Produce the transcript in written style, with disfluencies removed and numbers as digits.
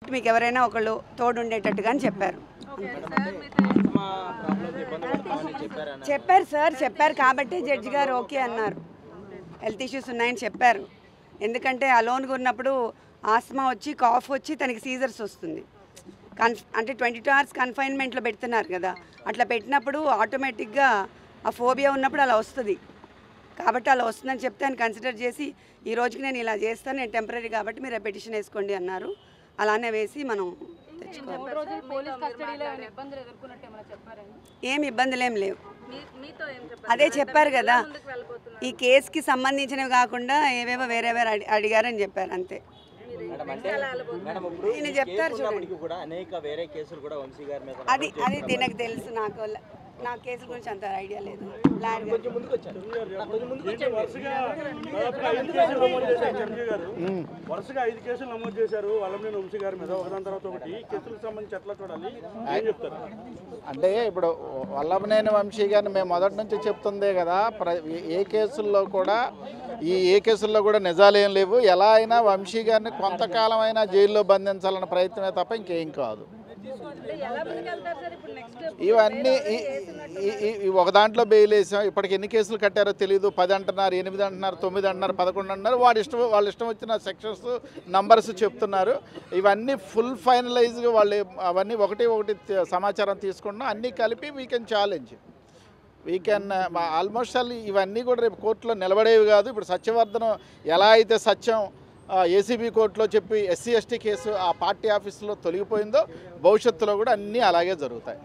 మీకు ఎవరైనా ఒకళ్ళు తోడు ఉండేటట్టుగా అని చెప్పారు. చెప్పారు కాబట్టి జడ్జి గారు ఓకే అన్నారు. హెల్త్ ఇష్యూస్ ఉన్నాయని చెప్పారు. ఎందుకంటే అలోన్గా ఉన్నప్పుడు ఆస్మా వచ్చి కాఫ్ వచ్చి తనకి సీజర్స్ వస్తుంది. అంటే 22 hours కన్ఫైన్మెంట్లో పెడుతున్నారు కదా, అట్లా పెట్టినప్పుడు ఆటోమేటిక్గా ఆ ఫోబియా ఉన్నప్పుడు అలా వస్తుంది. కాబట్టి అలా వస్తుందని చెప్తే ఆయన కన్సిడర్ చేసి ఈ రోజుకి నేను ఇలా చేస్తాను, నేను టెంపరీ కాబట్టి మీరు పెటిషన్ వేసుకోండి అన్నారు. అలానే వేసి మనం ఏం ఇబ్బందులు ఏం లేవు. అదే చెప్పారు కదా, ఈ కేసుకి సంబంధించినవి కాకుండా ఏవేవో వేరే అడిగారని చెప్పారు అంతే. నేను చెప్తారు చూడండి, అది అది దీనికి తెలుసు. నా కేసు గురించి అంత ఐడియా లేదు. వరుసగా 5 కేసులు నమోదు చేశారు వల్లభనేని వంశీ గారి మీద, ఒకదాని తర్వాత ఒకటి. కేసులకు సంబంధించి ఎట్లా చూడాలి, ఏం చెప్తారు? అంటే ఇప్పుడు వల్లభనేని వంశీ గారిని మేము మొదటి నుంచి చెప్తుందే కదా, ఏ కేసుల్లో కూడా నిజాలు ఏం లేవు. ఎలా అయినా వంశీ గారిని కొంతకాలం అయినా జైల్లో బంధించాలన్న ప్రయత్నమే తప్ప ఇంకేం కాదు. ఇవన్నీ ఒక దాంట్లో బెయిల్ వేసాం. ఇప్పటికి ఎన్ని కేసులు కట్టారో తెలియదు. 10 అంటున్నారు, 8 అంటున్నారు, 9 అంటున్నారు, 11 అంటున్నారు. వాళ్ళ ఇష్టం వచ్చిన సెక్షన్స్ నంబర్స్ చెప్తున్నారు. ఇవన్నీ ఫుల్ ఫైనలైజ్గా వాళ్ళు అవన్నీ ఒకటి సమాచారం తీసుకుంటున్నాం. అన్నీ కలిపి వీ కెన్ ఆల్మోస్ట్ ఇవన్నీ కూడా రేపు కోర్టులో నిలబడేవి కాదు. ఇప్పుడు సత్యవర్ధనం ఎలా అయితే సత్యం ఏసీబీ కోర్టులో చెప్పి SC ST కేసు ఆ పార్టీ ఆఫీసులో తొలగిపోయిందో, భవిష్యత్తులో కూడా అన్నీ అలాగే జరుగుతాయి.